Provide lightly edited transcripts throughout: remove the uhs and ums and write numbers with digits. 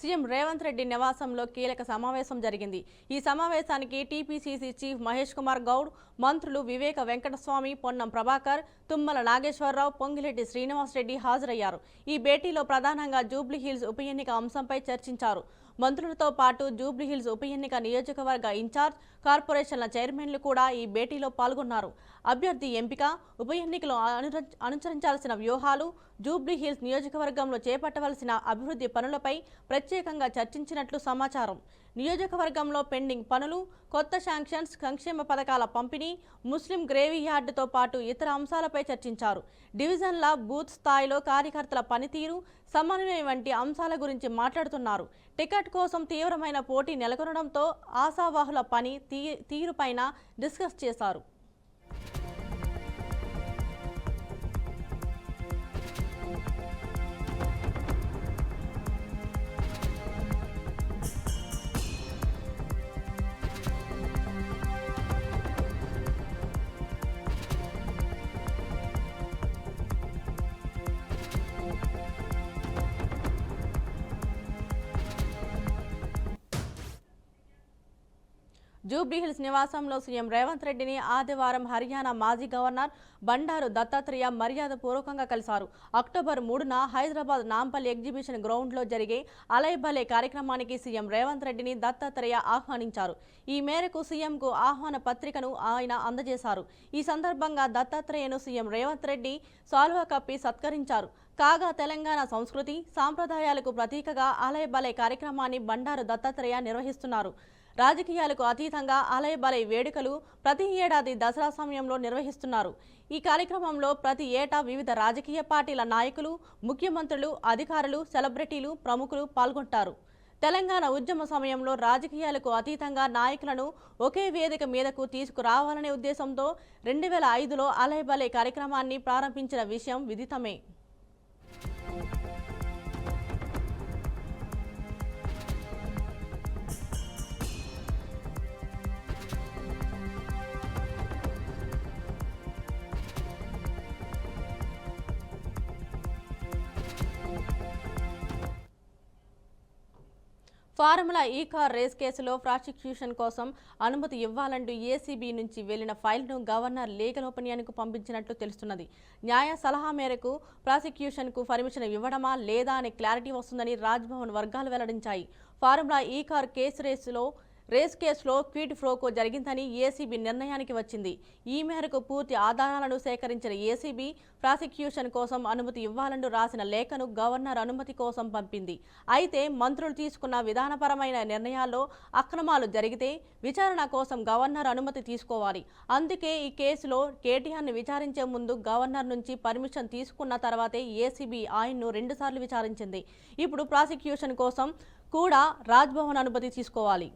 CM Revanth Reddy నివాసంలో కీలక సమావేశం జరిగింది. ఈ సమావేశానికి టీపీసీసీ చీఫ్ మహేష్ కుమార్ గౌడ్, మంత్రులు వివేక వెంకటస్వామి, పొన్నం ప్రభాకర్, తుమ్మల నాగేశ్వరరావు, పొంగిరెడ్డి శ్రీనివాసరెడ్డి హాజరయ్యారు. ఈ భేటీలో ప్రధానంగా జూబ్లీహిల్స్ ఉప ఎన్నిక అంశంపై చర్చించారు. మంత్రులతో పాటు జూబ్లీహిల్స్ ఉప ఎన్నిక నియోజకవర్గ ఇన్ఛార్జ్, కార్పొరేషన్ల చైర్మన్లు కూడా ఈ భేటీలో పాల్గొన్నారు. అభ్యర్థి ఎంపిక, ఉప ఎన్నికలో అనుసరించాల్సిన వ్యూహాలు, జూబ్లీహిల్స్ నియోజకవర్గంలో చేపట్టవలసిన అభివృద్ధి పనులపై ప్రత్యేకంగా చర్చించినట్లు సమాచారం. నియోజకవర్గంలో పెండింగ్ పనులు, కొత్త శాంక్షన్స్, సంక్షేమ పథకాల పంపిణీ, ముస్లిం గ్రేవీ యార్డుతో పాటు ఇతర అంశాలపై చర్చించారు. డివిజన్ల బూత్ స్థాయిలో కార్యకర్తల పనితీరు, సమన్వయం వంటి అంశాల గురించి మాట్లాడుతున్నారు. టికెట్ కోసం తీవ్రమైన పోటీ నెలకొనడంతో ఆశావాహుల పని తీరుపైన డిస్కస్ చేశారు. జూబ్లీహిల్స్ నివాసంలో సీఎం రేవంత్ రెడ్డిని ఆదివారం హర్యానా మాజీ గవర్నర్ బండారు దత్తాత్రేయ మర్యాదపూర్వకంగా కలిశారు. అక్టోబర్ 3న హైదరాబాద్ నాంపల్లి ఎగ్జిబిషన్ గ్రౌండ్లో జరిగే అలైబలే కార్యక్రమానికి సీఎం రేవంత్ రెడ్డిని దత్తాత్రేయ ఆహ్వానించారు. ఈ మేరకు సీఎంకు ఆహ్వాన పత్రికను ఆయన అందజేశారు. ఈ సందర్భంగా దత్తాత్రేయను సీఎం రేవంత్ రెడ్డి సాల్వా కప్పి సత్కరించారు. కాగా తెలంగాణ సంస్కృతి సాంప్రదాయాలకు ప్రతీకగా అలైబలే కార్యక్రమాన్ని బండారు దత్తాత్రేయ నిర్వహిస్తున్నారు. రాజకీయాలకు అతీతంగా అలైబలై వేడుకలు ప్రతి ఏడాది దసరా సమయంలో నిర్వహిస్తున్నారు. ఈ కార్యక్రమంలో ప్రతి ఏటా వివిధ రాజకీయ పార్టీల నాయకులు, ముఖ్యమంత్రులు, అధికారులు, సెలబ్రిటీలు, ప్రముఖులు పాల్గొంటారు. తెలంగాణ ఉద్యమ సమయంలో రాజకీయాలకు అతీతంగా నాయకులను ఒకే వేదిక మీదకు తీసుకురావాలనే ఉద్దేశంతో 2005లో అలైబలే కార్యక్రమాన్ని ప్రారంభించిన విషయం విదితమే. ఫార్ములా ఈ కార్ రేస్ కేసులో ప్రాసిక్యూషన్ కోసం అనుమతి ఇవ్వాలంటూ ఏసీబీ నుంచి వెళ్లిన ఫైల్ను గవర్నర్ లీగల్ ఒపీనియన్కు పంపించినట్లు తెలుస్తున్నది. న్యాయ సలహా మేరకు ప్రాసిక్యూషన్కు పర్మిషన్ ఇవ్వడమా లేదా అనే క్లారిటీ వస్తుందని రాజ్భవన్ వర్గాలు వెల్లడించాయి. ఫార్ములా ఈ కార్ రేస్ కేసులో క్విడ్ ఫ్రోకో జరిగిందని ఏసీబీ నిర్ణయానికి వచ్చింది. ఈ మేరకు పూర్తి ఆధారాలను సేకరించిన ఏసీబీ ప్రాసిక్యూషన్ కోసం అనుమతి ఇవ్వాలంటూ రాసిన లేఖను గవర్నర్ అనుమతి కోసం పంపింది. అయితే మంత్రులు తీసుకున్న విధానపరమైన నిర్ణయాల్లో అక్రమాలు జరిగితే విచారణ కోసం గవర్నర్ అనుమతి తీసుకోవాలి. అందుకే ఈ కేసులో కేటీఆర్ను విచారించే ముందు గవర్నర్ నుంచి పర్మిషన్ తీసుకున్న తర్వాతే ఏసీబీ ఆయన్ను 2 సార్లు విచారించింది. ఇప్పుడు ప్రాసిక్యూషన్ కోసం కూడా రాజ్భవన్ అనుమతి తీసుకోవాలి.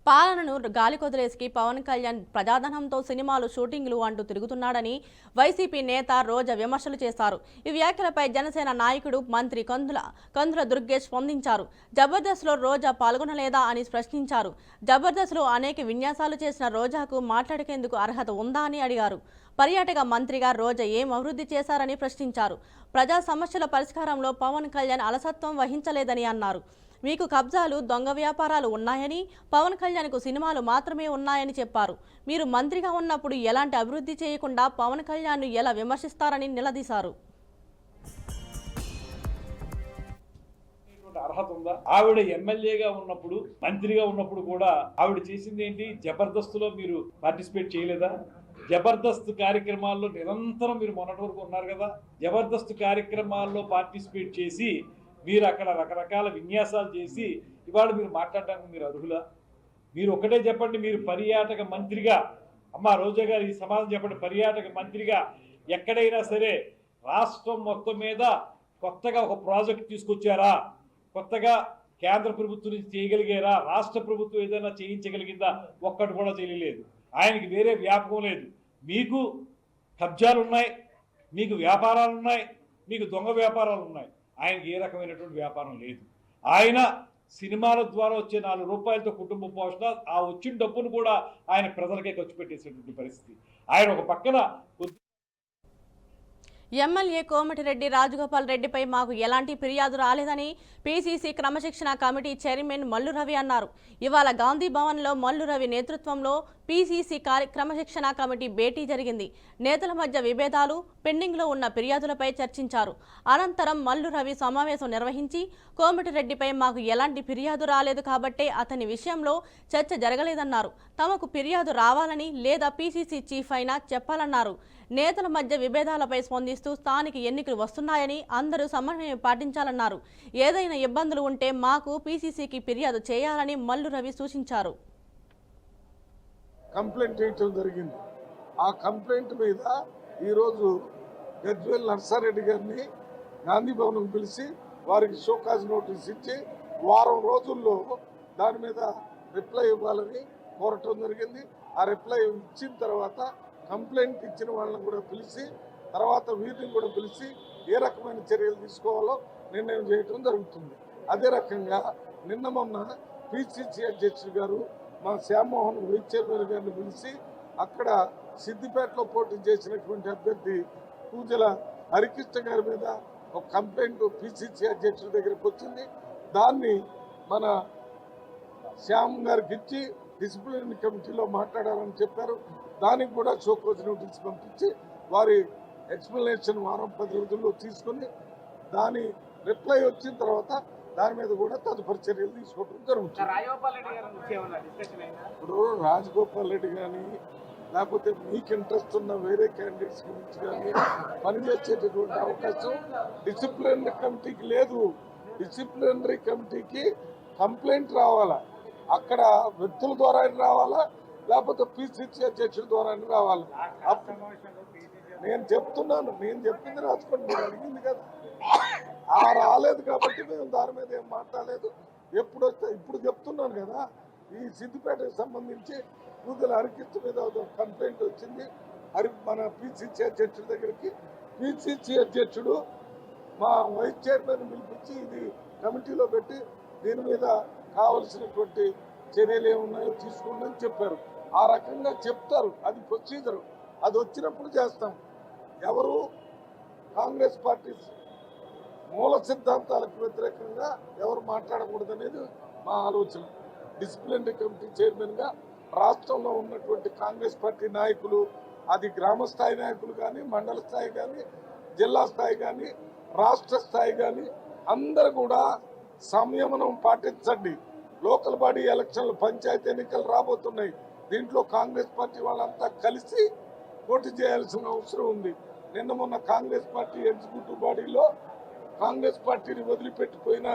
పాలనను గాలికొదిలేసి పవన్ కళ్యాణ్ ప్రజాధనంతో సినిమాలు, షూటింగ్లు అంటూ తిరుగుతున్నాడని వైసీపీ నేత రోజా విమర్శలు చేశారు. ఈ వ్యాఖ్యలపై జనసేన నాయకుడు మంత్రి కందుల దుర్గేష్ స్పందించారు. జబర్దస్త్లో రోజా పాల్గొనలేదా అని ప్రశ్నించారు. జబర్దస్త్లో అనేక విన్యాసాలు చేసిన రోజాకు మాట్లాడేందుకు అర్హత ఉందా అని అడిగారు. పర్యాటక మంత్రిగా రోజా ఏం అభివృద్ధి చేశారని ప్రశ్నించారు. ప్రజా సమస్యల పరిష్కారంలో పవన్ కళ్యాణ్ అలసత్వం వహించలేదని అన్నారు. మీకు కబ్జాలు, దొంగ వ్యాపారాలు ఉన్నాయని, పవన్ కళ్యాణ్కు సినిమాలు మాత్రమే ఉన్నాయని చెప్పారు. మీరు మంత్రిగా ఉన్నప్పుడు ఎలాంటి అభివృద్ధి చేయకుండా పవన్ కళ్యాణ్ను ఎలా విమర్శిస్తారని నిలదీశారు. అర్హత ఉందా? ఆవిడ ఎమ్మెల్యేగా ఉన్నప్పుడు, మంత్రిగా ఉన్నప్పుడు కూడా ఆవిడ చేసింది ఏంటి? జబర్దస్త్లో మీరు పార్టిసిపేట్ చేయలేదా? జబర్దస్త్ కార్యక్రమాల్లో నిరంతరం మీరు మొన్నటి వరకు ఉన్నారు కదా. జబర్దస్త్ కార్యక్రమాల్లో పార్టిసిపేట్ చేసి మీరు అక్కడ రకరకాల విన్యాసాలు చేసి ఇవాళ మీరు మాట్లాడడానికి మీరు అర్హులా? మీరు ఒకటే చెప్పండి, మీరు పర్యాటక మంత్రిగా, అమ్మ రోజా గారు ఈ సమాధానం చెప్పండి, పర్యాటక మంత్రిగా ఎక్కడైనా సరే రాష్ట్రం మొత్తం మీద కొత్తగా ఒక ప్రాజెక్ట్ తీసుకొచ్చారా? కొత్తగా కేంద్ర ప్రభుత్వం నుంచి చేయగలిగారా? రాష్ట్ర ప్రభుత్వం ఏదైనా చేయించగలిగిందా? ఒక్కటి కూడా చేయలేదు. ఆయనకి వేరే వ్యాపకం లేదు. మీకు కబ్జాలు ఉన్నాయి, మీకు వ్యాపారాలు ఉన్నాయి, మీకు దొంగ వ్యాపారాలు ఉన్నాయి. ఆయనకి ఏ రకమైనటువంటి వ్యాపారం లేదు. ఆయన సినిమాల ద్వారా వచ్చే 4 రూపాయలతో కుటుంబ పోషణ, ఆ వచ్చిన డబ్బును కూడా ఆయన ప్రజలకే ఖర్చు పెట్టేసేటువంటి పరిస్థితి. ఆయన ఒక పక్కన ఎమ్మెల్యే కోమటిరెడ్డి రాజగోపాల్ రెడ్డిపై మాకు ఎలాంటి ఫిర్యాదు రాలేదని పీసీసీ క్రమశిక్షణ కమిటీ చైర్మన్ మల్లు రవి అన్నారు. ఇవాళ గాంధీ భవన్లో మల్లు రవి నేతృత్వంలో పీసీసీ క్రమశిక్షణ కమిటీ భేటీ జరిగింది. నేతల మధ్య విభేదాలు, పెండింగ్లో ఉన్న ఫిర్యాదులపై చర్చించారు. అనంతరం మల్లు రవి సమావేశం నిర్వహించి కోమటిరెడ్డిపై మాకు ఎలాంటి ఫిర్యాదు రాలేదు కాబట్టే అతని విషయంలో చర్చ జరగలేదన్నారు. తమకు ఫిర్యాదు రావాలని లేదా పీసీసీ చీఫ్ అయినా చెప్పాలన్నారు. నేతల మధ్య విభేదాలపై స్పందిస్తూ స్థానిక ఎన్నికలు వస్తున్నాయని అందరూ సమన్వయం పాటించాలన్నారు. ఏదైనా ఇబ్బందులు ఉంటే మాకు పీసీసీకి ఫిర్యాదు చేయాలని మల్లు రవి సూచించారు. కంప్లైంట్ చేయటం జరిగింది. ఆ కంప్లైంట్ మీద ఈరోజు గజ్వేల్ నర్సారెడ్డి గారిని గాంధీ భవన్కు పిలిచి వారికి షోకాజ్ నోటీస్ ఇచ్చి వారం రోజుల్లో దాని మీద రిప్లై ఇవ్వాలని కోరటం జరిగింది. ఆ రిప్లై ఇచ్చిన తర్వాత కంప్లైంట్ ఇచ్చిన వాళ్ళని కూడా పిలిచి తర్వాత వీరిని కూడా పిలిచి ఏ రకమైన చర్యలు తీసుకోవాలో నిర్ణయం చేయటం జరుగుతుంది. అదే రకంగా నిన్న మొన్న పిసిసి అధ్యక్షుడు గారు మా శ్యామ్మోహన్ వైస్ చైర్మన్ గారిని పిలిచి అక్కడ సిద్దిపేటలో పోటీ చేసినటువంటి అభ్యర్థి పూజల హరికృష్ణ గారి మీద ఒక కంప్లైంట్ పిసిసి అధ్యక్షుడి దగ్గరికి వచ్చింది. దాన్ని మన శ్యామ్ గారికి ఇచ్చి డిసిప్లినరీ కమిటీలో మాట్లాడాలని చెప్పారు. దానికి కూడా షోకాజ్ నోటీస్ పంపించి వారి ఎక్స్ప్లెనేషన్ వారం 10 రోజుల్లో తీసుకుని దాని రిప్లై వచ్చిన తర్వాత దాని మీద కూడా తదుపరి చర్యలు తీసుకోవడం జరుగుతుంది. ఇప్పుడు రాజగోపాల్ రెడ్డి కానీ లేకపోతే మీకు ఇంట్రెస్ట్ ఉన్న వేరే క్యాండిడేట్స్ గురించి కానీ పనిచేసేటటువంటి అవకాశం డిసిప్లినరీ కమిటీకి లేదు. డిసిప్లినరీ కమిటీకి కంప్లైంట్ రావాలా, అక్కడ వ్యక్తుల ద్వారా రావాలా, లేకపోతే పిసిసి అధ్యక్షుల ద్వారా రావాలి. నేను చెప్పింది రాసుకోండి, మీరు అడిగింది కదా. రాలేదు కాబట్టి మేము దాని మీద ఏం మాట్లాడలేదు. ఇప్పుడు చెప్తున్నాను కదా, ఈ సిద్దిపేటకు సంబంధించి పూజల హరికృష్ణ మీద కంప్లైంట్ వచ్చింది. మన పిసిసి అధ్యక్షుడి దగ్గరికి పిసిసి అధ్యక్షుడు మా వైస్ చైర్మన్ పిలిపించి ఇది కమిటీలో పెట్టి దీని మీద కావలసినటువంటి చర్యలు ఏమున్నాయో తీసుకోండి అని చెప్పారు. ఆ రకంగా చెప్తారు, అది ప్రొసీజరు. అది వచ్చినప్పుడు చేస్తాం. ఎవరు కాంగ్రెస్ పార్టీ మూల సిద్ధాంతాలకు వ్యతిరేకంగా ఎవరు మాట్లాడకూడదు అనేది మా ఆలోచన. డిసిప్లినరీ కమిటీ చైర్మన్గా రాష్ట్రంలో ఉన్నటువంటి కాంగ్రెస్ పార్టీ నాయకులు, అది గ్రామ స్థాయి నాయకులు కానీ, మండల స్థాయి కానీ, జిల్లా స్థాయి కానీ, రాష్ట్ర స్థాయి కానీ అందరూ కూడా సంయమనం పాటించండి. లోకల్ బాడీ ఎలక్షన్లు, పంచాయతీ ఎన్నికలు రాబోతున్నాయి. దీంట్లో కాంగ్రెస్ పార్టీ వాళ్ళంతా కలిసి పోటీ చేయాల్సిన అవసరం ఉంది. నిన్న మొన్న కాంగ్రెస్ పార్టీ ఎగ్జిక్యూటివ్ బాడీలో కాంగ్రెస్ పార్టీని వదిలిపెట్టిపోయిన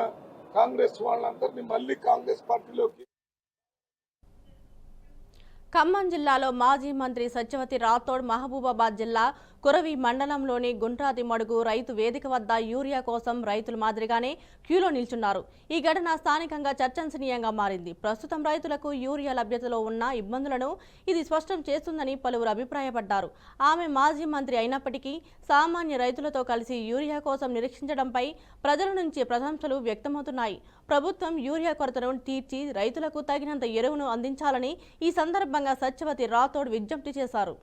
కాంగ్రెస్ వాళ్ళందరినీ మళ్ళీ కాంగ్రెస్ పార్టీలోకి. ఖమ్మం జిల్లాలో మాజీ మంత్రి సత్యవతి రాథోడ్ మహబూబాబాద్ జిల్లా కురవి మండలంలోని గుంట్రాతి మడుగు రైతు వేదిక వద్ద యూరియా కోసం రైతుల మాదిరిగానే క్యూలో నిల్చున్నారు. ఈ ఘటన స్థానికంగా చర్చనీయంగా మారింది. ప్రస్తుతం రైతులకు యూరియా లభ్యతలో ఉన్న ఇబ్బందులను ఇది స్పష్టం చేస్తుందని పలువురు అభిప్రాయపడ్డారు. ఆమె మాజీ మంత్రి అయినప్పటికీ సామాన్య రైతులతో కలిసి యూరియా కోసం నిరీక్షించడంపై ప్రజల నుంచి ప్రశంసలు వ్యక్తమవుతున్నాయి. ప్రభుత్వం యూరియా కొరతను తీర్చి రైతులకు తగినంత ఎరువును అందించాలని ఈ సందర్భంగా సత్యవతి రాథోడ్ విజ్ఞప్తి చేశారు.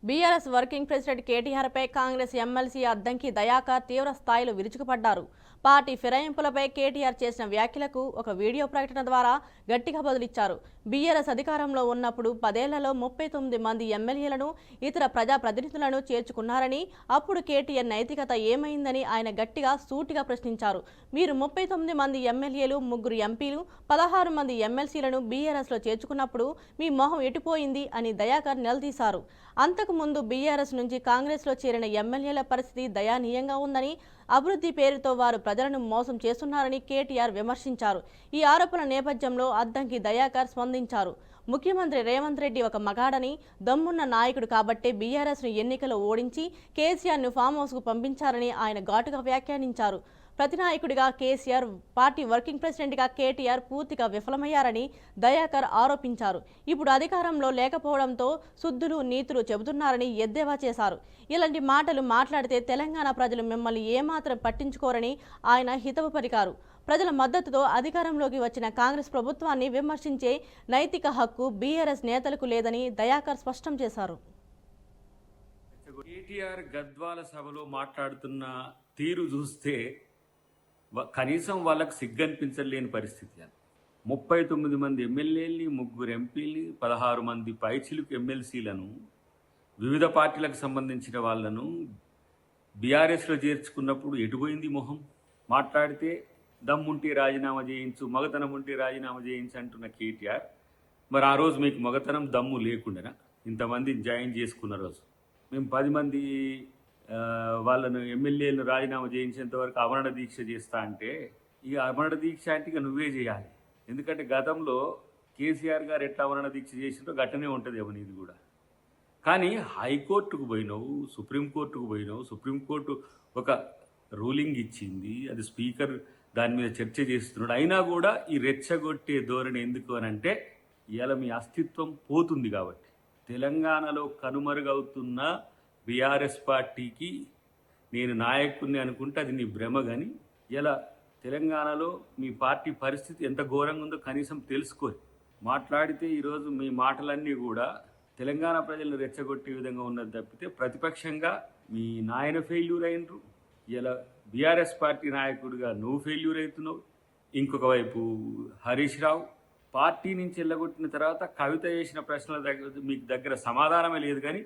బీఆర్ఎస్ వర్కింగ్ ప్రెసిడెంట్ కేటీఆర్పై కాంగ్రెస్ ఎమ్మెల్సీ అద్దంకి దయాకర్ తీవ్ర స్థాయిలో విరుచుకుపడ్డారు. పార్టీ ఫిరాయింపులపై కేటీఆర్ చేసిన వ్యాఖ్యలకు ఒక వీడియో ప్రకటన ద్వారా గట్టిగా బదులిచ్చారు. బీఆర్ఎస్ అధికారంలో ఉన్నప్పుడు 10 ఏళ్లలో 39 మంది ఎమ్మెల్యేలను, ఇతర ప్రజాప్రతినిధులను చేర్చుకున్నారని, అప్పుడు కేటీఆర్ నైతికత ఏమైందని ఆయన గట్టిగా సూటిగా ప్రశ్నించారు. మీరు 39 మంది ఎమ్మెల్యేలు, 3 ఎంపీలు, 16 మంది ఎమ్మెల్సీలను బీఆర్ఎస్లో చేర్చుకున్నప్పుడు మీ మొహం ఎటుపోయింది అని దయాకర్ నిలదీశారు. అంతకు అంతకుముందు బీఆర్ఎస్ నుంచి కాంగ్రెస్లో చేరిన ఎమ్మెల్యేల పరిస్థితి దయానీయంగా ఉందని, అభివృద్ధి పేరుతో వారు ప్రజలను మోసం చేస్తున్నారని కేటీఆర్ విమర్శించారు. ఈ ఆరోపణల నేపథ్యంలో అద్దంకి దయాకర్ స్పందించారు. ముఖ్యమంత్రి రేవంత్ రెడ్డి ఒక మగాడని, దమ్మున్న నాయకుడు కాబట్టే బీఆర్ఎస్ను ఎన్నికల్లో ఓడించి కేసీఆర్ను ఫామ్ హౌస్కు పంపించారని ఆయన ఘాటుగా వ్యాఖ్యానించారు. ప్రతినాయకుడిగా కేసీఆర్, పార్టీ వర్కింగ్ ప్రెసిడెంట్గా కేటీఆర్ పూర్తిగా విఫలమయ్యారని దయాకర్ ఆరోపించారు. ఇప్పుడు అధికారంలో లేకపోవడంతో శుద్ధులు నీతులు చెబుతున్నారని ఎద్దేవా చేశారు. ఇలాంటి మాటలు మాట్లాడితే తెలంగాణ ప్రజలు మిమ్మల్ని ఏమాత్రం పట్టించుకోరని ఆయన హితవు పలికారు. ప్రజల మద్దతుతో అధికారంలోకి వచ్చిన కాంగ్రెస్ ప్రభుత్వాన్ని విమర్శించే నైతిక హక్కు బీఆర్ఎస్ నేతలకు లేదని దయాకర్ స్పష్టం చేశారు. కేటీఆర్ గద్వాల సభలో మాట్లాడుతున్న తీరు చూస్తే కనీసం వాళ్ళకు సిగ్గనిపించలేని పరిస్థితి. 39 మంది ఎమ్మెల్యేలని, 3 ఎంపీలని, 16 మంది పైచిలుకు ఎమ్మెల్సీలను, వివిధ పార్టీలకు సంబంధించిన వాళ్ళను బీఆర్ఎస్లో చేర్చుకున్నప్పుడు ఎటుపోయింది మొహం? మాట్లాడితే దమ్ముంటే రాజీనామా చేయించు, మగతనం ఉంటే రాజీనామా చేయించు అంటున్న కేటీఆర్, మరి ఆ రోజు మీకు మగతనం దమ్ము లేకుండానా ఇంతమందిని జాయిన్ చేసుకున్న రోజు? మేము 10 మంది వాళ్ళను ఎమ్మెల్యేలను రాజీనామా చేయించేంత వరకు అమరణ దీక్ష చేస్తా అంటే, ఇక అమరణ దీక్ష అంటే ఇక నువ్వే చేయాలి. ఎందుకంటే గతంలో కేసీఆర్ గారు ఎట్లా అమరణ దీక్ష చేసిందో గట్టనే ఉంటుంది ఏమో నీది కూడా. కానీ హైకోర్టుకు పోయినావు, సుప్రీంకోర్టుకు పోయినావు, సుప్రీంకోర్టు ఒక రూలింగ్ ఇచ్చింది, అది స్పీకర్ దాని మీద చర్చ చేస్తున్నాడు. అయినా కూడా ఈ రెచ్చగొట్టే ధోరణి ఎందుకు అని అంటే, ఇవాళ మీ అస్తిత్వం పోతుంది కాబట్టి. తెలంగాణలో కనుమరుగవుతున్న బీఆర్ఎస్ పార్టీకి నేను నాయకుడిని అనుకుంటే అది నీ భ్రమ. కానీ ఇలా తెలంగాణలో మీ పార్టీ పరిస్థితి ఎంత ఘోరంగా ఉందో కనీసం తెలుసుకోరు. మాట్లాడితే ఈరోజు మీ మాటలన్నీ కూడా తెలంగాణ ప్రజలను రెచ్చగొట్టే విధంగా ఉన్నది తప్పితే, ప్రతిపక్షంగా మీ నాయన ఫెయిల్యూర్ అయినరు, ఇలా బీఆర్ఎస్ పార్టీ నాయకుడిగా నువ్వు ఫెయిల్యూర్ అవుతున్నావు. ఇంకొక వైపు హరీష్ రావు పార్టీ నుంచి వెళ్ళగొట్టిన తర్వాత కవిత చేసిన ప్రశ్నల దగ్గర మీకు దగ్గర సమాధానమే లేదు. కానీ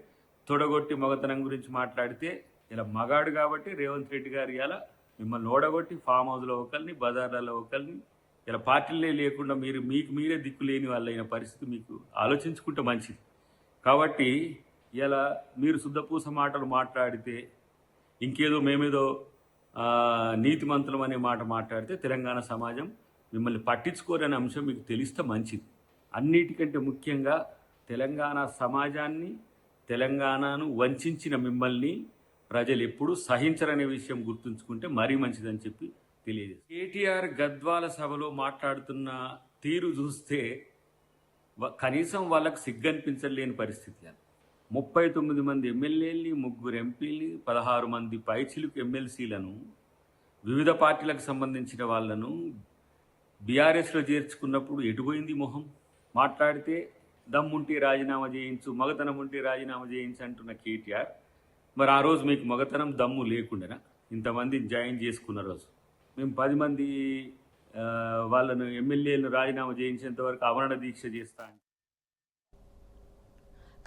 తొడగొట్టి మగతనం గురించి మాట్లాడితే, ఇలా మగాడు కాబట్టి రేవంత్ రెడ్డి గారు ఇలా మిమ్మల్ని ఓడగొట్టి ఫామ్ హౌస్లో ఒకరిని, బజార్లలో ఒకరిని, ఇలా పార్టీలే లేకుండా మీకు మీరే దిక్కు లేని వాళ్ళైన పరిస్థితి మీకు ఆలోచించుకుంటే మంచిది. కాబట్టి ఇలా మీరు శుద్ధపూస మాటలు మాట్లాడితే, ఇంకేదో మేమేదో నీతిమంతులం అనే మాట మాట్లాడితే తెలంగాణ సమాజం మిమ్మల్ని పట్టించుకోరనే అంశం మీకు తెలిస్తే మంచిది. అన్నిటికంటే ముఖ్యంగా తెలంగాణ సమాజాన్ని, తెలంగాణను వంచిన మిమ్మల్ని ప్రజలు ఎప్పుడూ సహించరనే విషయం గుర్తుంచుకుంటే మరీ మంచిదని చెప్పి తెలియజేస్తారు. కేటీఆర్ గద్వాల సభలో మాట్లాడుతున్న తీరు చూస్తే కనీసం వాళ్ళకు సిగ్గనిపించలేని పరిస్థితి. 39 మంది ఎమ్మెల్యేలని, 3 ఎంపీలని, 16 మంది పైచిలుకు ఎమ్మెల్సీలను, వివిధ పార్టీలకు సంబంధించిన వాళ్ళను బీఆర్ఎస్లో చేర్చుకున్నప్పుడు ఎటుపోయింది మొహం? మాట్లాడితే దమ్ముంటే రాజీనామా చేయించు, మగతనం ఉంటే రాజీనామా చేయించు అంటున్న కేటీఆర్, మరి ఆ రోజు మీకు మగతనం దమ్ము లేకుండానా ఇంతమందిని జాయిన్ చేసుకున్న రోజు? మేము 10 మంది వాళ్ళను ఎమ్మెల్యేలను రాజీనామా చేయించేంత వరకు అమరణ దీక్ష చేస్తా.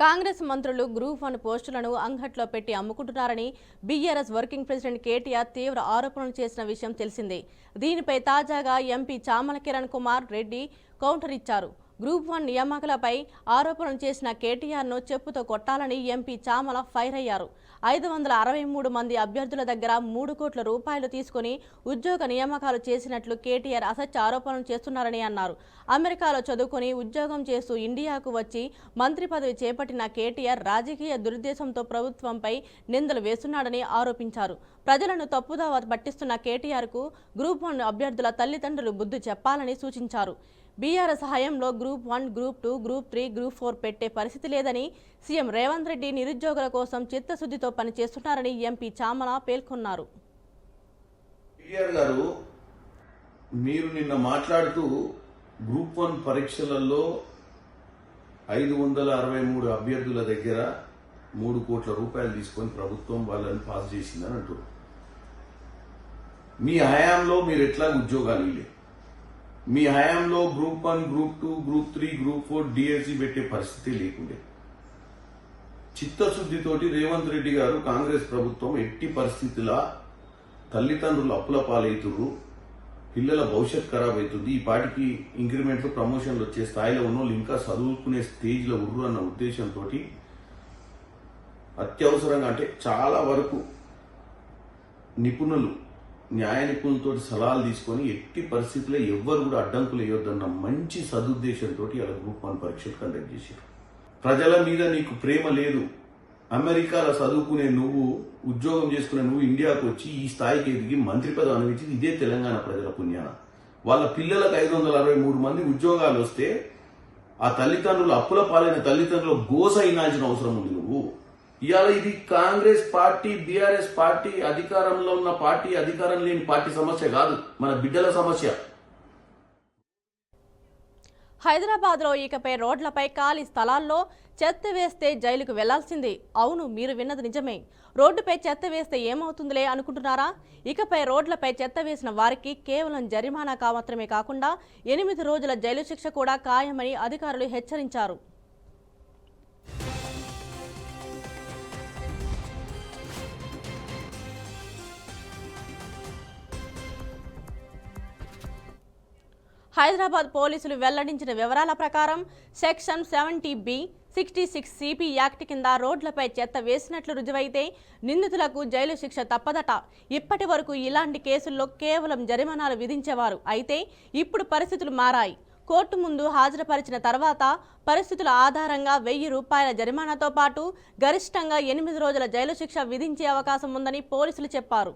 కాంగ్రెస్ మంత్రులు గ్రూప్ 1 పోస్టులను అంగట్లో పెట్టి అమ్ముకుంటున్నారని బీఆర్ఎస్ వర్కింగ్ ప్రెసిడెంట్ కేటీఆర్ తీవ్ర ఆరోపణలు చేసిన విషయం తెలిసిందే. దీనిపై తాజాగా ఎంపీ చామల కిరణ్ కుమార్ రెడ్డి కౌంటర్ ఇచ్చారు. గ్రూప్ 1 నియామకులపై ఆరోపణలు చేసిన కేటీఆర్ను చెప్పుతో కొట్టాలని ఎంపీ చామల ఫైర్ అయ్యారు. 563 మంది అభ్యర్థుల దగ్గర 3 కోట్ల రూపాయలు తీసుకుని ఉద్యోగ నియామకాలు చేసినట్లు కేటీఆర్ అసత్య ఆరోపణలు చేస్తున్నారని అన్నారు. అమెరికాలో చదువుకుని ఉద్యోగం చేస్తూ ఇండియాకు వచ్చి మంత్రి పదవి చేపట్టిన కేటీఆర్ రాజకీయ దురుద్దేశంతో ప్రభుత్వంపై నిందలు వేస్తున్నాడని ఆరోపించారు. ప్రజలను తప్పుదావ పట్టిస్తున్న కేటీఆర్కు గ్రూప్ 1 అభ్యర్థుల తల్లిదండ్రులు బుద్ధి చెప్పాలని సూచించారు. బీఆర్ఎస్ హయాంలో గ్రూప్ 1, గ్రూప్ 2, గ్రూప్ 3, గ్రూప్ 4 పెట్టే పరిస్థితి లేదని, సీఎం రేవంత్ రెడ్డి నిరుద్యోగుల కోసం చిత్తశుద్ధితో పనిచేస్తున్నారని ఎంపీ చామల పేర్కొన్నారు. గారు, మీరు నిన్న మాట్లాడుతూ గ్రూప్ 1 పరీక్షలలో 563 అభ్యర్థుల దగ్గర 3 కోట్ల రూపాయలు తీసుకొని ప్రభుత్వం వాళ్ళని పాస్ చేసిందని అంటారు. మీ హయాంలో మీరు ఎట్లా ఉద్యోగాలు ఇవ్వలేదు. మీ హయాంలో group 1, group 2, group 3, group 4 DSC పెట్టే పరిస్థితి లేకుండే. చిత్తశుద్ధితోటి రేవంత్ రెడ్డి గారు కాంగ్రెస్ ప్రభుత్వం ఎట్టి పరిస్థితుల తల్లిదండ్రులు అప్పుల పాలవుతుర్రు, పిల్లల భవిష్యత్ ఖరాబ్ అవుతుంది, ఈ పాటికి ఇంక్రిమెంట్లు ప్రమోషన్లు వచ్చే స్థాయిలో ఉన్న వాళ్ళు ఇంకా చదువుకునే స్టేజ్లో ఉర్రు అన్న ఉద్దేశంతో అత్యవసరంగా అంటే చాలా వరకు నిపుణులు న్యాయ నిపుణులతో సలహాలు తీసుకొని ఎట్టి పరిస్థితుల్లో ఎవ్వరు కూడా అడ్డంకులు వేయొద్దన్న మంచి సదుద్దేశంతో ఇలా గ్రూప్ 1 పరీక్షలు కండక్ట్ చేశారు. ప్రజల మీద నీకు ప్రేమ లేదు, అమెరికాలో చదువుకునే నువ్వు, ఉద్యోగం చేసుకునే నువ్వు ఇండియాకు వచ్చి ఈ స్థాయికి ఎదిగి మంత్రి పదవి అనుభవించింది ఇదే తెలంగాణ ప్రజల పుణ్యాన. వాళ్ళ పిల్లలకు 563 మంది ఉద్యోగాలు వస్తే ఆ తల్లిదండ్రులు అప్పుల పాలైన తల్లిదండ్రులు గోస అయినాల్సిన అవసరం ఉంది నువ్వు. ఇవాళ ఇది కాంగ్రెస్ పార్టీ, బీఆర్ఎస్ పార్టీ, అధికారంలో ఉన్న పార్టీ, అధికారం లేని పార్టీ సమస్య కాదు, మన బిడ్డల సమస్య. హైదరాబాద్లో ఇకపై రోడ్లపై ఖాళీ స్థలాల్లో చెత్త వేస్తే జైలుకు వెళ్లాల్సిందే. అవును, మీరు విన్నది నిజమే. రోడ్డుపై చెత్త వేస్తే ఏమవుతుందిలే అనుకుంటున్నారా? ఇకపై రోడ్లపై చెత్త వేసిన వారికి కేవలం జరిమానా మాత్రమే కాకుండా 8 రోజుల జైలు శిక్ష కూడా ఖాయమని అధికారులు హెచ్చరించారు. హైదరాబాద్ పోలీసులు వెల్లడించిన వివరాల ప్రకారం సెక్షన్ 70B, 66 CP యాక్ట్ కింద రోడ్లపై చెత్త వేసినట్లు రుజువైతే నిందితులకు జైలు శిక్ష తప్పదట. ఇప్పటి వరకు ఇలాంటి కేసుల్లో కేవలం జరిమానాలు విధించేవారు. అయితే ఇప్పుడు పరిస్థితులు మారాయి. కోర్టు ముందు హాజరుపరిచిన తర్వాత పరిస్థితుల ఆధారంగా 1000 రూపాయల జరిమానాతో పాటు గరిష్టంగా 8 రోజుల జైలు శిక్ష విధించే అవకాశం ఉందని పోలీసులు చెప్పారు.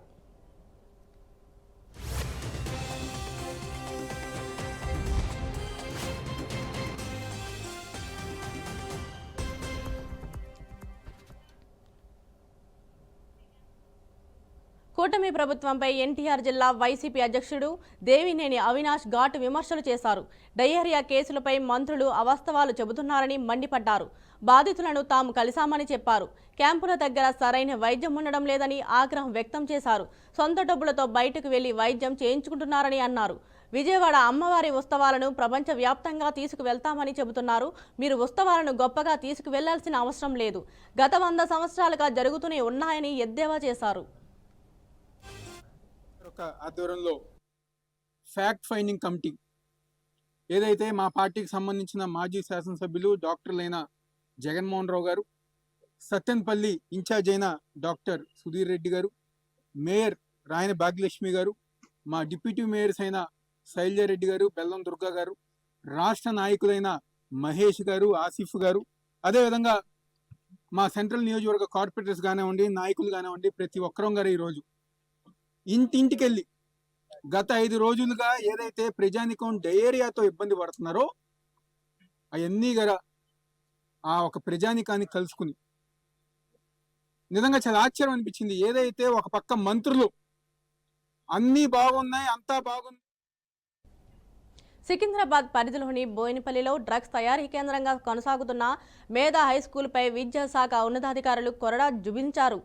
కూటమి ప్రభుత్వంపై ఎన్టీఆర్ జిల్లా వైసీపీ అధ్యక్షుడు దేవినేని అవినాష్ ఘాటు విమర్శలు చేశారు. డయేరియా కేసులపై మంత్రులు అవాస్తవాలు చెబుతున్నారని మండిపడ్డారు. బాధితులను తాము కలిశామని చెప్పారు. క్యాంపుల దగ్గర సరైన వైద్యం ఉండడం లేదని ఆగ్రహం వ్యక్తం చేశారు. సొంత డబ్బులతో బయటకు వెళ్లి వైద్యం చేయించుకుంటున్నారని అన్నారు. విజయవాడ అమ్మవారి ఉత్సవాలను ప్రపంచవ్యాప్తంగా తీసుకువెళ్తామని చెబుతున్నారు. మీరు ఉత్సవాలను గొప్పగా తీసుకువెళ్లాల్సిన అవసరం లేదు. గత 100 సంవత్సరాలుగా జరుగుతూనే ఉన్నాయని ఎద్దేవా చేశారు. ఆధ్వర్యంలో ఫ్యాక్ట్ ఫైండింగ్ కమిటీ ఏదైతే మా పార్టీకి సంబంధించిన మాజీ శాసనసభ్యులు డాక్టర్లైన జగన్మోహన్ రావు గారు, సత్తెనపల్లి ఇన్ఛార్జ్ అయిన డాక్టర్ సుధీర్ రెడ్డి గారు, మేయర్ రాయన భాగ్యలక్ష్మి గారు, మా డిప్యూటీ మేయర్స్ అయిన శైలజారెడ్డి గారు, బెల్లం దుర్గా గారు, రాష్ట్ర నాయకులైన మహేష్ గారు, ఆసిఫ్ గారు, అదేవిధంగా మా సెంట్రల్ నియోజకవర్గ కార్పొరేటర్స్ కానివ్వండి, నాయకులు కానివ్వండి, ప్రతి ఒక్కరం గారు ఈరోజు ఇంటింటికెళ్ళి గత 5 రోజులుగా ఏదైతే ప్రజానికం డయేరియాతో ఇబ్బంది పడుతున్నారో అవన్నీ గల ఆ ఒక ప్రజానికాన్ని కలుసుకుని నిజంగా చాలా ఆశ్చర్యం అనిపించింది. ఏదైతే ఒక పక్క మంత్రులు అన్నీ బాగున్నాయి, అంతా బాగుంది. సికింద్రాబాద్ పరిధిలోని బోయినపల్లిలో డ్రగ్స్ తయారీ కేంద్రంగా కొనసాగుతున్న మేధా హైస్కూల్పై విద్యాశాఖ ఉన్నతాధికారులు కొరడా జుబించారు.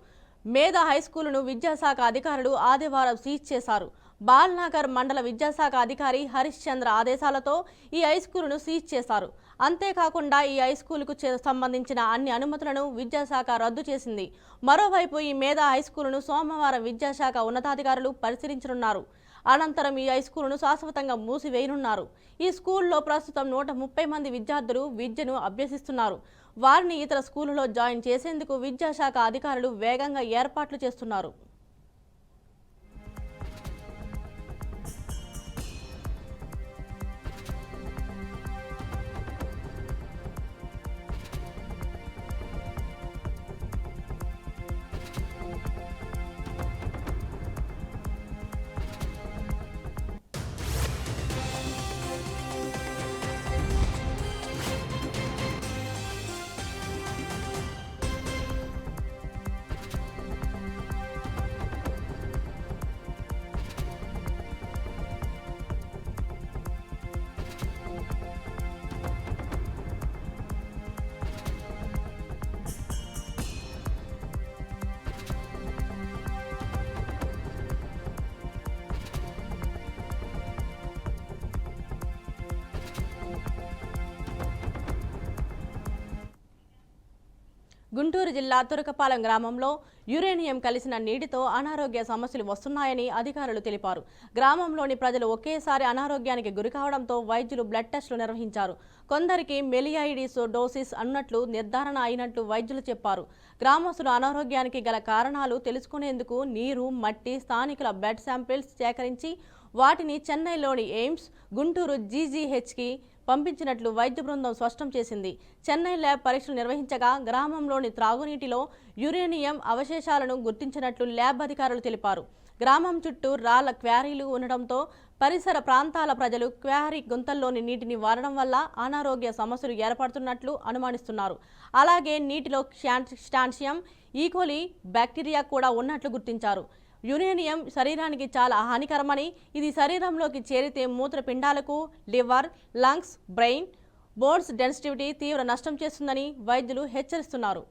మేధా హైస్కూలును విద్యాశాఖ అధికారులు ఆదివారం సీజ్ చేశారు. బాల్నగర్ మండల విద్యాశాఖ అధికారి హరీష్ చంద్ర ఆదేశాలతో ఈ హైస్కూలును సీజ్ చేశారు. అంతేకాకుండా ఈ హైస్కూలుకు సంబంధించిన అన్ని అనుమతులను విద్యాశాఖ రద్దు చేసింది. మరోవైపు ఈ మేధా హైస్కూలును సోమవారం విద్యాశాఖ ఉన్నతాధికారులు పరిశీలించనున్నారు. అనంతరం ఈ హైస్కూలును శాశ్వతంగా మూసివేయనున్నారు. ఈ స్కూల్లో ప్రస్తుతం 130 మంది విద్యార్థులు విద్యను అభ్యసిస్తున్నారు. వారిని ఇతర స్కూలులో జాయిన్ చేసేందుకు విద్యాశాఖ అధికారులు వేగంగా ఏర్పాట్లు చేస్తున్నారు. గుంటూరు జిల్లా తురకపాలెం గ్రామంలో యురేనియం కలిసిన నీటితో అనారోగ్య సమస్యలు వస్తున్నాయని అధికారులు తెలిపారు. గ్రామంలోని ప్రజలు ఒకేసారి అనారోగ్యానికి గురికావడంతో వైద్యులు బ్లడ్ టెస్టులు నిర్వహించారు. కొందరికి మెలియాయిడిస్ డోసిస్ అన్నట్లు నిర్ధారణ అయినట్లు వైద్యులు చెప్పారు. గ్రామస్తులు అనారోగ్యానికి గల కారణాలు తెలుసుకునేందుకు నీరు, మట్టి, స్థానికుల బ్లడ్ శాంపిల్స్ సేకరించి వాటిని చెన్నైలోని ఎయిమ్స్, గుంటూరు జీజీహెచ్కి పంపించినట్లు వైద్య బృందం స్పష్టం చేసింది. చెన్నై ల్యాబ్ పరీక్షలు నిర్వహించగా గ్రామంలోని త్రాగునీటిలో యురేనియం అవశేషాలను గుర్తించినట్లు ల్యాబ్ అధికారులు తెలిపారు. గ్రామం చుట్టూ రాళ్ల క్వారీలు ఉండడంతో పరిసర ప్రాంతాల ప్రజలు క్వారీ గుంతల్లోని నీటిని వాడడం వల్ల అనారోగ్య సమస్యలు ఏర్పడుతున్నట్లు అనుమానిస్తున్నారు. అలాగే నీటిలో స్టాన్షియం, ఈకోలి బ్యాక్టీరియా కూడా ఉన్నట్లు గుర్తించారు. యురేనియం శరీరానికి చాలా హానికరమని, ఇది శరీరంలోకి చేరితే మూత్రపిండాలకు, liver, lungs, brain, bones density తీవ్ర నష్టం చేస్తుందని వైద్యులు హెచ్చరిస్తున్నారు.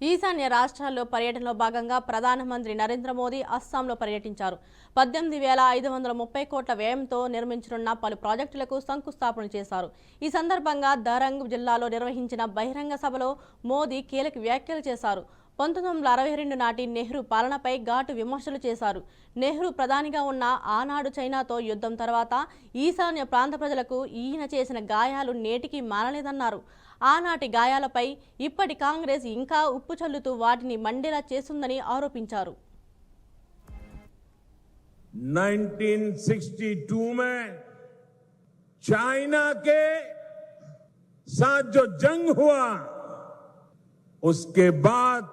ఈశాన్య రాష్ట్రాల్లో పర్యటనలో భాగంగా ప్రధానమంత్రి నరేంద్ర మోదీ అస్సాంలో పర్యటించారు. 18,530 కోట్ల వ్యయంతో నిర్మించనున్న పలు ప్రాజెక్టులకు శంకుస్థాపన చేశారు. ఈ సందర్భంగా దరంగ్ జిల్లాలో నిర్వహించిన బహిరంగ సభలో మోదీ కీలక వ్యాఖ్యలు చేశారు. 1962 నాటి నెహ్రూ పాలనపై ఘాటు విమర్శలు చేశారు. నెహ్రూ ప్రధానిగా ఉన్న ఆనాడు చైనాతో యుద్ధం తర్వాత ఈశాన్య ప్రాంత ప్రజలకు ఈయన చేసిన గాయాలు నేటికి మానలేదన్నారు. ఆనాటి గాయాలపై ఇప్పటి కాంగ్రెస్ ఇంకా ఉప్పు చల్లుతూ వాటిని మండేలా చేస్తుందని ఆరోపించారు. 1962 में चाइना के साथ जो जंग हुआ, उसके बाद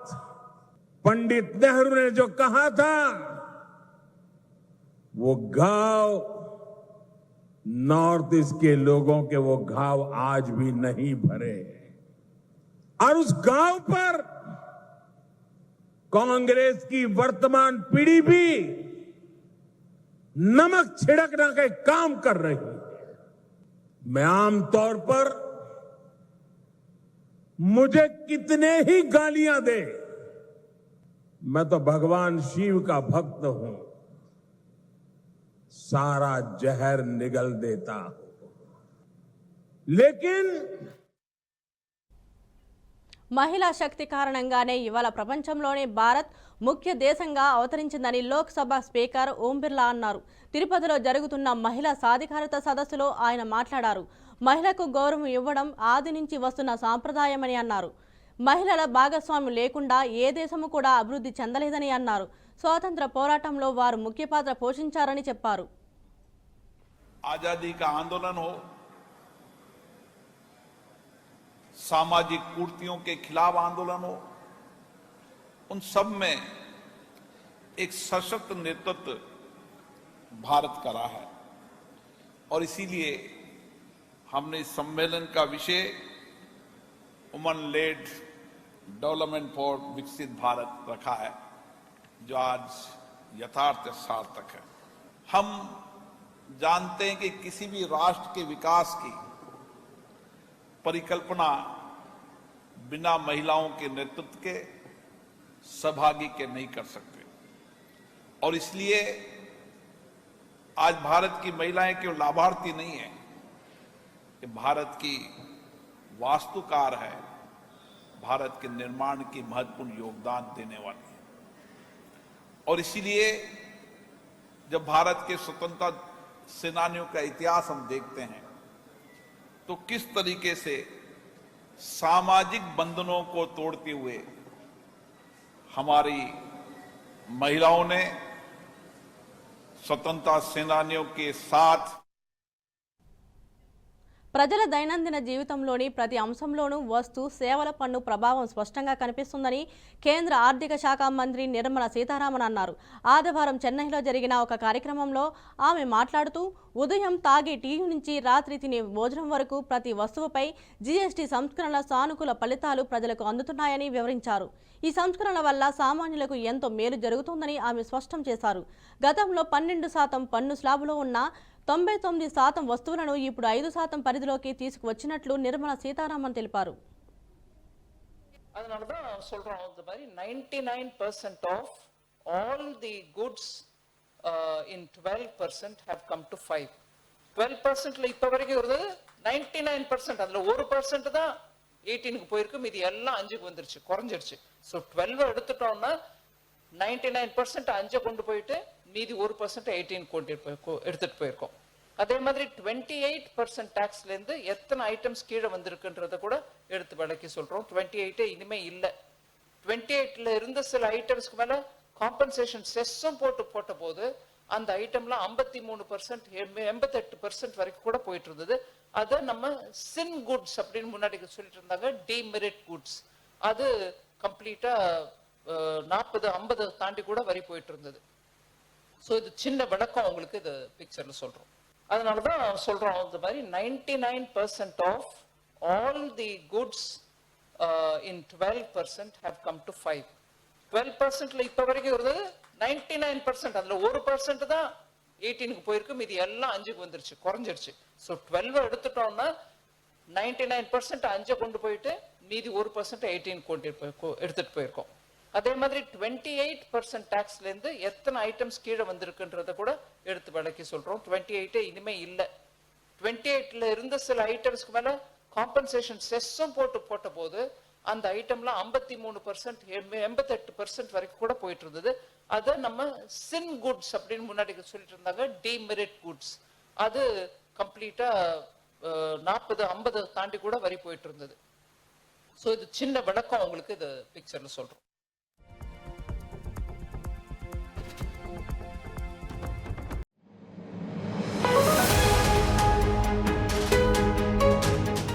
पंडित नेहरू ने जो कहा था, वो घाव नॉर्थ ईस्ट के लोगों के वो घाव आज भी नहीं भरे और उस घाव पर कांग्रेस की वर्तमान पीढ़ी भी नमक छिड़कने का काम कर रही है। मैं आमतौर पर मुझे कितने ही गालियां दे, मैं तो भगवान शिव का भक्त हूं, सारा जहर निगल देता हूं, लेकिन మహిళా శక్తి కారణంగానే ఇవాళ ప్రపంచంలోనే భారత్ ముఖ్య దేశంగా అవతరించిందని లోక్సభ స్పీకర్ ఓం బిర్లా అన్నారు. తిరుపతిలో జరుగుతున్న మహిళా సాధికారత సదస్సులో ఆయన మాట్లాడారు. మహిళకు గౌరవం ఇవ్వడం ఆది నుంచి వస్తున్న సాంప్రదాయమని అన్నారు. మహిళల భాగస్వామ్యం లేకుండా ఏ దేశము కూడా అభివృద్ధి చెందలేదని అన్నారు. స్వాతంత్ర పోరాటంలో వారు ముఖ్య పాత్ర పోషించారని చెప్పారు. आजादी का आंदोलन हो, सामाजिक कुरीतियों के खिलाफ आंदोलन हो, उन सब में एक सशक्त नेतृत्व भारत का रहा है और इसीलिए हमने इस सम्मेलन का विषय वुमन लेड डेवलपमेंट फॉर विकसित भारत रखा है, जो आज यथार्थ सार्थक है। हम जानते हैं कि किसी भी राष्ट्र के विकास की परिकल्पना बिना महिलाओं के नेतृत्व के, सहभागी के नहीं कर सकते और इसलिए आज भारत की महिलाएं केवल लाभार्थी नहीं है, ये भारत की वास्तुकार है, भारत के निर्माण की महत्वपूर्ण योगदान देने वाली है। और इसीलिए जब भारत के स्वतंत्रता सेनानियों का इतिहास हम देखते हैं तो किस तरीके से सामाजिक बंधनों को तोड़ते हुए हमारी महिलाओं ने स्वतंत्रता सेनानियों के साथ ప్రజల దైనందిన జీవితంలోని ప్రతి అంశంలోనూ వస్తు సేవల పన్ను ప్రభావం స్పష్టంగా కనిపిస్తుందని కేంద్ర ఆర్థిక శాఖ మంత్రి నిర్మలా సీతారామన్ అన్నారు. ఆదివారం చెన్నైలో జరిగిన ఒక కార్యక్రమంలో ఆమె మాట్లాడుతూ ఉదయం తాగే టీ నుంచి రాత్రి తినే భోజనం వరకు ప్రతి వస్తువుపై జీఎస్టీ సంస్కరణల సానుకూల ఫలితాలు ప్రజలకు అందుతున్నాయని వివరించారు. ఈ సంస్కరణల వల్ల సామాన్యులకు ఎంతో మేలు జరుగుతుందని ఆమె స్పష్టం చేశారు. గతంలో 12% పన్ను స్లాబులో ఉన్న 99% వస్తువులను ఇప్పుడు 5% పరిధిలోకి తీసుకువచ్చినట్లు నిర్మలా సీతారామన్ తెలిపారు. அதனால தான் சொல்றோம் இந்த மாதிரி 99% of all the goods in 12% have come to 5. 12%ல இப்ப வரைக்கும் இருந்தது 99%, அதுல 1% தான் 18க்கு போயிருக்கு, மீதி எல்லாம் 5க்கு வந்துருச்சு, குறைஞ்சிருச்சு. ஸோ 12 எடுத்துட்டோம்னா 99% 5 கொண்டு போயிட்டு மீதி 1% 18 எடுத்துட்டு போயிருக்கோம். அதே மாதிரி 28% டாக்ஸ்ல இருந்து எத்தனை ஐட்டம்ஸ் கீழே வந்திருக்குன்றத கூட எடுத்து விளக்கி சொல்றோம். 28 இனிமே இல்ல. 28ல இருந்த சில ஐட்டம்ஸ்க்கு மேல காம்பன்சேஷன் செஸ்ஸும் போட்ட போது அந்த ஐட்டம்ல 53% 88% வரைக்கும் கூட போயிட்டு இருந்தது. அதை நம்ம சின் குட்ஸ் அப்படின்னு முன்னாடி சொல்லிட்டு இருந்தாங்க, டிமெரிட் குட்ஸ். அது கம்ப்ளீட்டா 40-50 தாண்டி கூட வரி போயிட்டு இருந்தது. ஸோ இது சின்ன விளக்கம் உங்களுக்கு இது பிக்சர்ல சொல்றோம். அதனால தான் சொல்றோம் இந்த மாதிரி 99% of all the goods in 12% have come to 5. 12%ல இப்ப வரைக்கும் இருந்தது 99%, அதுல 1% தான் 18க்கு போயிருக்கு, மீதி எல்லாம் 5க்கு வந்துருச்சு, குறைஞ்சிருச்சு. ஸோ 12 எடுத்துட்டோம்னா 99% 5 கொண்டு போயிட்டு மீதி 1% 18 எடுத்துட்டு போயிருக்கோம். அதே மாதிரி 28% டாக்ஸ்ல இருந்து எத்தனை ஐட்டம்ஸ் கீழே வந்திருக்குன்றத கூட எடுத்து விளக்கி சொல்றோம். 28 இனிமே இல்ல. 28ல இருந்த சில ஐட்டம்ஸ்க்கு மேல காம்பன்சேஷன் செஸ்ஸும் போட்ட போது அந்த ஐட்டம்ல 53% 88% வரைக்கும் கூட போயிட்டு இருந்தது. அதை நம்ம சின் குட்ஸ் அப்படின்னு முன்னாடி சொல்லிட்டு இருந்தாங்க, டிமெரிட் குட்ஸ். அது கம்ப்ளீட்டா 40-50 தாண்டி கூட வரி போயிட்டு இருந்தது. ஸோ இது சின்ன விளக்கம் உங்களுக்கு இது பிக்சர்ல சொல்றோம்.